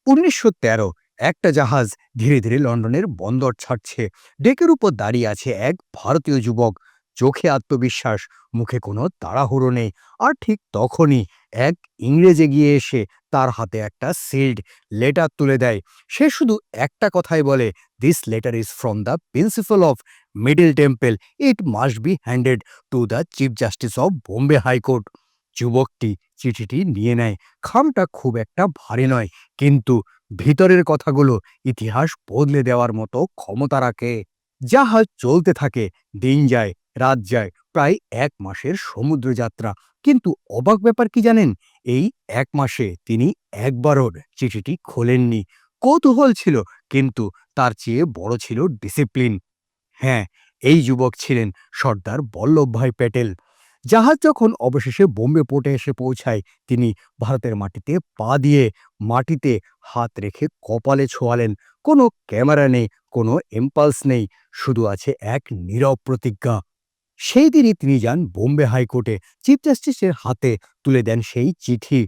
১৯১৩ একটা জাহাজ ধীরে ধীরে লন্ডনের বন্দর ছাড়ছে। ডেকের উপর দাঁড়িয়ে আছে এক ভারতীয় যুবক, চোখে আত্মবিশ্বাস, মুখে কোনো তাড়াহুড়ো নেই। আর ঠিক তখনই এক ইংরেজ এগিয়ে এসে তার হাতে একটা সিল্ড লেটার তুলে দেয়। সে শুধু একটা কথাই বলে, this letter is from the principal of middle temple, it must be handed to the chief justice of Bombay high court. যুবকটি চিঠিটি নিয়ে নেয়। খামটা খুব একটা ভারী নয়, কিন্তু ভিতরের কথাগুলো ইতিহাস বদলে দেওয়ার মতো ক্ষমতা রাখে। জাহাজ চলতে থাকে, দিন যায়, রাত যায়, প্রায় ১ মাসের সমুদ্র যাত্রা। কিন্তু অবাক ব্যাপার কি জানেন? এই ১ মাসে তিনি একবারও চিঠিটি খোলেননি। কৌতূহল ছিল, কিন্তু তার চেয়ে বড় ছিল ডিসিপ্লিন। হ্যাঁ, এই যুবক ছিলেন সর্দার বল্লভভাই প্যাটেল। জাহাজ যখন অবশেষে বোম্বে পোর্টে এসে পৌঁছায়, তিনি ভারতের মাটিতে পা দিয়ে মাটিতে হাত রেখে কপালে ছোঁয়ালেন। কোনো ক্যামেরা নেই, কোনো এম্পালস নেই, শুধু আছে এক নীরব প্রতিজ্ঞা। সেই দিনই তিনি যান বোম্বে হাইকোর্টে, চিফ জাস্টিসের হাতে তুলে দেন সেই চিঠি।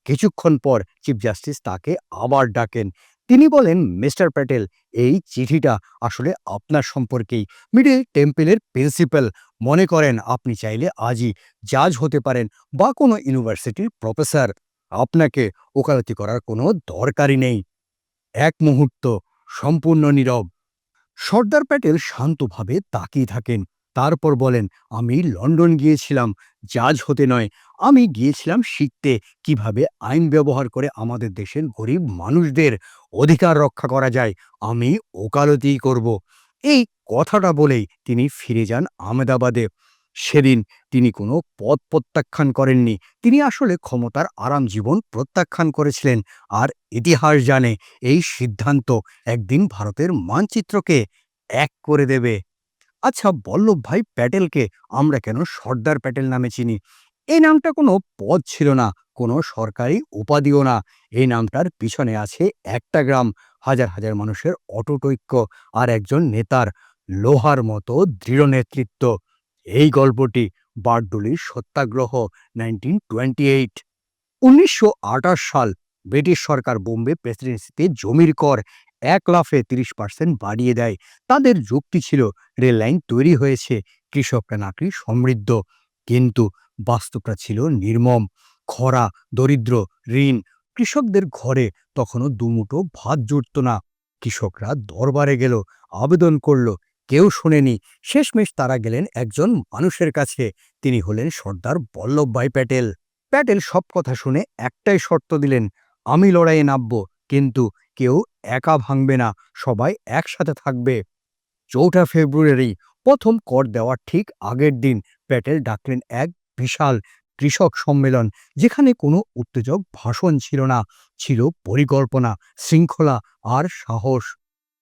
কিছুক্ষণ পর চিফ জাস্টিস তাকে আবার ডাকেন। তিনি বলেন, মিস্টার প্যাটেল, এই চিঠিটা আসলে আপনার সম্পর্কেই। মিডল টেম্পলের প্রিন্সিপাল মনে করেন আপনি চাইলে আজই জাজ হতে পারেন বা কোনো ইউনিভার্সিটির প্রফেসর। আপনাকে ওকালতি করার কোনো দরকারই নেই। এক মুহূর্ত সম্পূর্ণ নীরব। সর্দার প্যাটেল শান্তভাবে তাকিয়ে থাকেন। তারপর বলেন, আমি লন্ডন গিয়েছিলাম জাজ হতে নয়, আমি গিয়েছিলাম শিখতে কিভাবে আইন ব্যবহার করে আমাদের দেশের গরিব মানুষদের অধিকার রক্ষা করা যায়। আমি ওকালতিই করব। এই কথাটা বলেই তিনি ফিরে যান আহমেদাবাদে। সেদিন তিনি কোনো পদ প্রত্যাখ্যান করেননি। তিনি আসলে ক্ষমতার আরাম জীবন প্রত্যাখ্যান করেছিলেন। আর ইতিহাস জানে, এই সিদ্ধান্ত একদিন ভারতের মানচিত্রকে এক করে দেবে। আচ্ছা, বল্লভভাই প্যাটেলকে আমরা কেন সর্দার প্যাটেল নামে চিনি? এই নামটা কোনো পদ ছিল না, কোনো সরকারি উপাধিও না। এই নামটার পিছনে আছে একটা গ্রাম, হাজার হাজার মানুষের অটুট ঐক্য, আর একজন নেতার লোহার মতো দৃঢ় নেতৃত্ব। এই গল্পটি বারডুলির সত্যাগ্রহ, 1928। ১৯২৮ সাল, ব্রিটিশ সরকার বোম্বে প্রেসিডেন্সিতে জমির কর এক লাফে ৩০% বাড়িয়ে দেয়। তাদের যুক্তি ছিল, রেল লাইন তৈরি হয়েছে, কৃষকরা নাকি সমৃদ্ধ। কিন্তু বাস্তবটা ছিল নির্মম। খরা, দরিদ্র, ঋণ। কৃষকদের ঘরে তখনও দুমুঠো ভাত জুটত না। কৃষকরা দরবারে গেল, আবেদন করল, কেউ শোনেনি। শেষমেশ তারা গেলেন একজন মানুষের কাছে। তিনি হলেন সর্দার বল্লভভাই প্যাটেল। প্যাটেল সব কথা শুনে একটাই শর্ত দিলেন, আমি লড়াইয়ে নামব, কিন্তু কেউ একা ভাঙবে না, সবাই একসাথে থাকবে। ৪ ফেব্রুয়ারি, প্রথম কর দেওয়ার ঠিক আগের দিন, প্যাটেল ডাকলেন এক বিশাল কৃষক সম্মেলন, যেখানে কোনো উত্তেজক ভাষণ ছিল না, ছিল পরিকল্পনা, শৃঙ্খলা আর সাহস।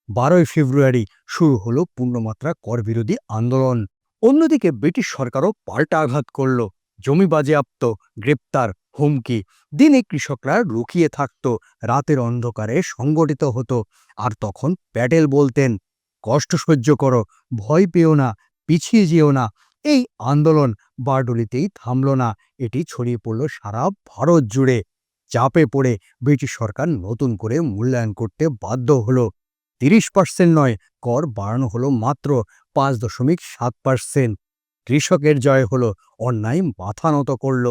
১২ ফেব্রুয়ারি শুরু হলো পূর্ণমাত্রা কর বিরোধী আন্দোলন। অন্যদিকে ব্রিটিশ সরকারও পাল্টা আঘাত করল। জমি বাজেয়াপ্ত, গ্রেপ্তার, হুমকি। দিনে কৃষকরা লুকিয়ে থাকত, রাতের অন্ধকারে সংগঠিত হতো। আর তখন প্যাটেল বলতেন, কষ্ট সহ্য করো, ভয় পেও না, পিছিয়ে যেও না। এই আন্দোলন বারডুলিতেই থামল না, এটি ছড়িয়ে পড়ল সারা ভারত জুড়ে। চাপে পড়ে ব্রিটিশ সরকার নতুন করে মূল্যায়ন করতে বাধ্য হলো। ৩০% নয়, কর বাড়ানো হলো মাত্র ৫.৭%। কৃষকের জয় হলো, অন্যায় মাথা নত করল।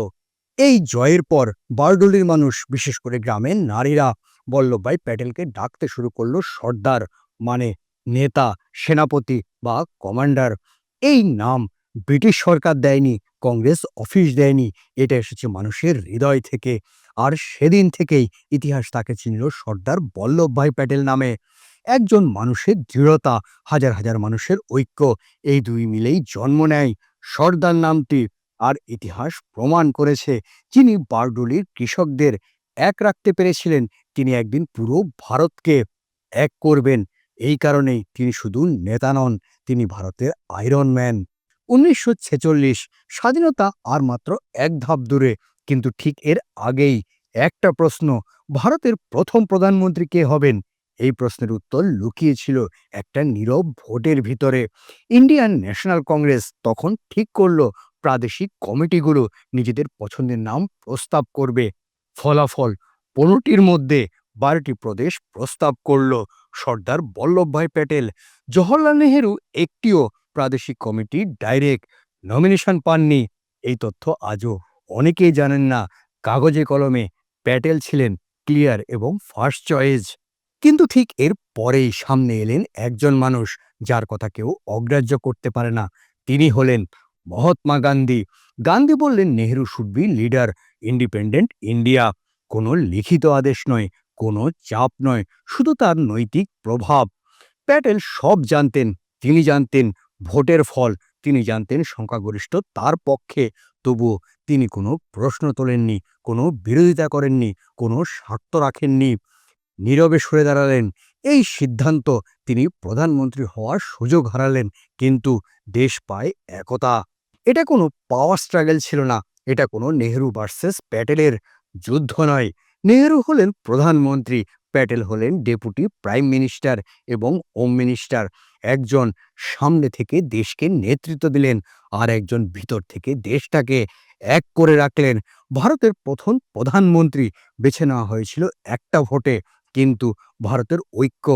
এই জয়ের পর বারডুলির মানুষ, বিশেষ করে গ্রামের নারীরা, বল্লভভাই প্যাটেলকে ডাকতে শুরু করলো সর্দার, মানে নেতা, সেনাপতি বা কমান্ডার। এই নাম ব্রিটিশ সরকার দেয়নি, কংগ্রেস অফিস দেয়নি, এটা এসেছে মানুষের হৃদয় থেকে। আর সেদিন থেকেই ইতিহাস তাকে চিনল সর্দার বল্লভভাই প্যাটেল নামে। একজন মানুষের দৃঢ়তা, হাজার হাজার মানুষের ঐক্য, এই দুই মিলেই জন্ম নেয় সর্দার নামটি। আর ইতিহাস প্রমাণ করেছে, যিনি বারডুলির কৃষকদের এক রাখতে পেরেছিলেন, তিনি একদিন পুরো ভারতকে এক করবেন। এই কারণেই তিনি শুধু নেতা নন, তিনি ভারতের আয়রন ম্যান। ১৯৪৬, স্বাধীনতা আর মাত্র এক ধাপ দূরে, কিন্তু ঠিক এর আগেই একটা প্রশ্ন, ভারতের প্রথম প্রধানমন্ত্রী কে হবেন? এই প্রশ্নের উত্তর লুকিয়ে ছিল একটা নীরব ভোটের ভিতরে। ইন্ডিয়ান ন্যাশনাল কংগ্রেস তখন ঠিক করল, প্রাদেশিক কমিটিগুলো নিজেদের পছন্দের নাম প্রস্তাব করবে। ফলাফল, ১৫টির মধ্যে 12টি প্রদেশ প্রস্তাব করল সর্দার বল্লভভাই প্যাটেল। জওহরলাল নেহেরু একটিও প্রাদেশিক কমিটির ডাইরেক্ট নমিনেশন পাননি। এই তথ্য আজও অনেকেই জানেন না। কাগজে কলমে প্যাটেল ছিলেন ক্লিয়ার এবং ফার্স্ট চয়েস। কিন্তু ঠিক এর পরেই সামনে এলেন একজন মানুষ যার কথা কেউ অগ্রাহ্য করতে পারে না। তিনি হলেন মহাত্মা গান্ধী। গান্ধী বললেন, Nehru should be leader, independent India. কোনো লিখিত আদেশ নয়, কোনো চাপ নয়, শুধু তার নৈতিক প্রভাব। প্যাটেল সব জানতেন। তিনি জানতেন ভোটের ফল, তিনি জানতেন সংখ্যাগরিষ্ঠ তার পক্ষে। তবুও তিনি কোনো প্রশ্ন তোলেননি, কোনো বিরোধিতা করেননি, কোনো স্বার্থ রাখেননি। নীরবে সরে দাঁড়ালেন। এই সিদ্ধান্ত তিনি প্রধানমন্ত্রী হওয়ার সুযোগ হারালেন, কিন্তু দেশ পায় একতা। এটা কোনো পাওয়ার স্ট্রাগল ছিল না, এটা কোনো নেহেরু ভার্সেস প্যাটেলের যুদ্ধ নয়। নেহেরু হলেন প্রধানমন্ত্রী, প্যাটেল হলেন ডেপুটি প্রাইম মিনিস্টার এবং হোম মিনিস্টার। একজন সামনে থেকে দেশকে নেতৃত্ব দিলেন, আর একজন ভিতর থেকে দেশটাকে এক করে রাখলেন। ভারতের প্রথম প্রধানমন্ত্রী বেছে নেওয়া হয়েছিল একটা ভোটে, কিন্তু ভারতের ঐক্য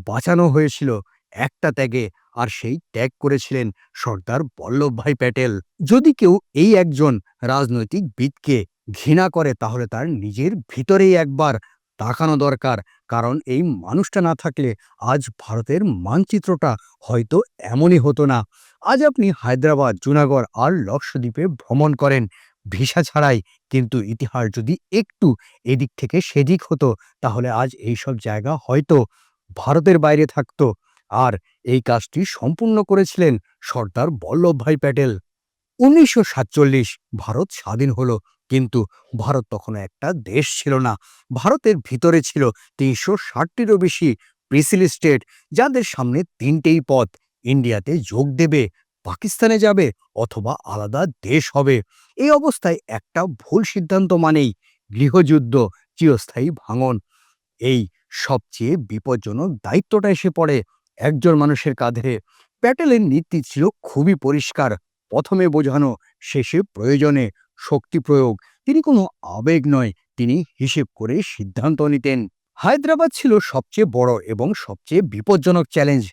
বাঁচানো হয়েছিল একটা ত্যাগে, আর সেই ত্যাগ করেছিলেন সর্দার বল্লভভাই প্যাটেল। যদি কেউ এই একজন রাজনৈতিক বিদকে ঘৃণা করে, তাহলে তার নিজের ভিতরেই একবার তাকানো দরকার। কারণ এই মানুষটা না থাকলে আজ ভারতের মানচিত্রটা হয়তো এমনই হতো না। আজ আপনি হায়দ্রাবাদ, জুনাগড় আর লক্ষদ্বীপে ভ্রমণ করেন ভিসা ছাড়াই, কিন্তু ইতিহাস যদি একটু এদিক থেকে সেদিক হতো, তাহলে আজ এইসব জায়গা হয়তো ভারতের বাইরে থাকতো। আর এই কাজটি সম্পূর্ণ করেছিলেন সর্দার বল্লভভাই প্যাটেল। ১৯৪৭ ভারত স্বাধীন হলো, কিন্তু ভারত তখনও একটা দেশ ছিল না। ভারতের ভিতরে ছিল ৩৬০টিরও বেশি প্রিসিল স্টেট, যাদের সামনে তিনটেই পথ: ইন্ডিয়াতে যোগ দেবে, পাকিস্তানে যাবে, অথবা আলাদা দেশ হবে। এই অবস্থায় একটা ভুল সিদ্ধান্ত মানেই গৃহযুদ্ধ, চিরস্থায়ী ভাঙন। এই সবচেয়ে বিপজ্জনক দায়িত্বটা এসে পড়ে একজন মানুষের কাঁধে। প্যাটেলের নীতি ছিল খুবই পরিষ্কার: প্রথমে বোঝানো, শেষে প্রয়োজনে শক্তি প্রয়োগ। তিনি কোনো আবেগ নয়, তিনি হিসেব করে সিদ্ধান্ত নিতেন। হায়দ্রাবাদ ছিল সবচেয়ে বড় এবং সবচেয়ে বিপজ্জনক চ্যালেঞ্জ।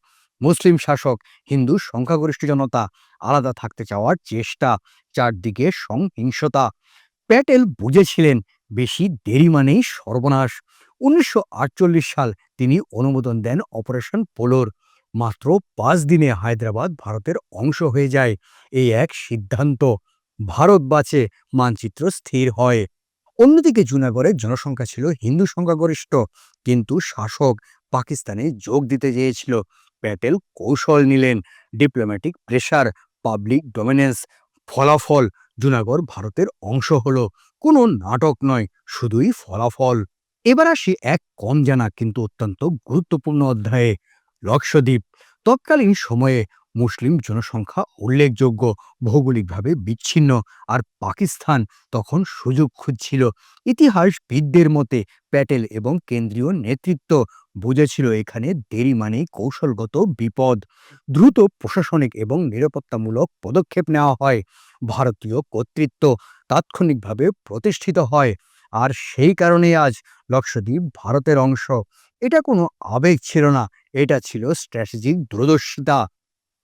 মুসলিম শাসক, হিন্দু সংখ্যাগরিষ্ঠ জনতা, আলাদা থাকতে চাওয়ার চেষ্টা, চারদিকে সহিংসতা। প্যাটেল বুঝেছিলেন বেশি দেরি মানেই সর্বনাশ। ১৯৪৮ সাল তিনি অনুমোদন দেন অপারেশন পোলোর। মাত্র ৫ দিনে হায়দ্রাবাদ ভারতের অংশ হয়ে যায়। এই এক সিদ্ধান্ত, ভারত বাঁচে, মানচিত্র স্থির হয়। অন্যদিকে জুনাগড়ের জনসংখ্যা ছিল হিন্দু সংখ্যাগরিষ্ঠ, কিন্তু শাসক পাকিস্তানে যোগ দিতে চেয়েছিল। প্যাটেল কৌশল নিলেন: ডিপ্লোম্যাটিক প্রেসার, পাবলিক ডমিনেন্স। ফলাফল, জুনাগড় ভারতের অংশ হলো। কোনো নাটক নয়, শুধুই ফলাফল। এবার আসি এক কম জানা কিন্তু অত্যন্ত গুরুত্বপূর্ণ অধ্যায়ে: লক্ষদ্বীপ। তৎকালীন সময়ে মুসলিম জনসংখ্যা উল্লেখযোগ্য, ভৌগোলিকভাবে বিচ্ছিন্ন, আর পাকিস্তান তখন সুযোগ খুঁজছিল। ইতিহাসবিদদের মতে প্যাটেল এবং কেন্দ্রীয় নেতৃত্ব বুঝেছিল এখানে দেরি মানেই কৌশলগত বিপদ। দ্রুত প্রশাসনিক এবং নিরাপত্তামূলক পদক্ষেপ নেওয়া হয়। ভারতীয় কর্তৃত্ব তাৎক্ষণিকভাবে প্রতিষ্ঠিত হয়। আর সেই কারণে আজ লক্ষদ্বীপ ভারতের অংশ। এটা কোনো আবেগ ছিল না, এটা ছিল স্ট্র্যাটেজিক দূরদর্শিতা।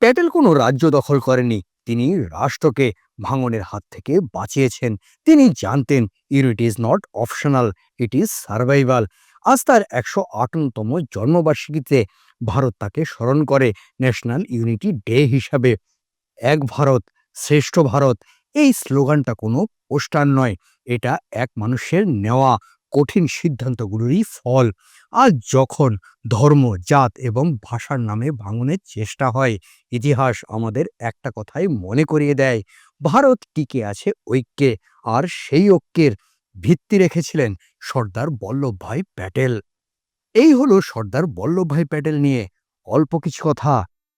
প্যাটেল কোনো রাজ্য দখল করেননি, তিনি রাষ্ট্রকে ভাঙনের হাত থেকে বাঁচিয়েছেন। তিনি জানতেন unity is not optional, it is survival. আজ তার ১৫৮তম জন্মবার্ষিকীতে ভারত তাকে স্মরণ করে ন্যাশনাল ইউনিটি ডে হিসাবে। এক ভারত, শ্রেষ্ঠ ভারত, এই স্লোগানটা কোনো পোস্টার নয়, এটা এক মানুষের নেওয়া কঠিন সিদ্ধান্তগুলোরই ফল। আজ যখন ধর্ম, জাত এবং ভাষার নামে ভাঙনের চেষ্টা হয়, ইতিহাস আমাদের একটা কথাই মনে করিয়ে দেয়: ভারত টিকে আছে ঐক্যে, আর সেই ঐক্যের ভিত্তি রেখেছিলেন সর্দার বল্লভভাই প্যাটেল। এই হলো সর্দার বল্লভভাই প্যাটেল নিয়ে অল্প কিছু কথা,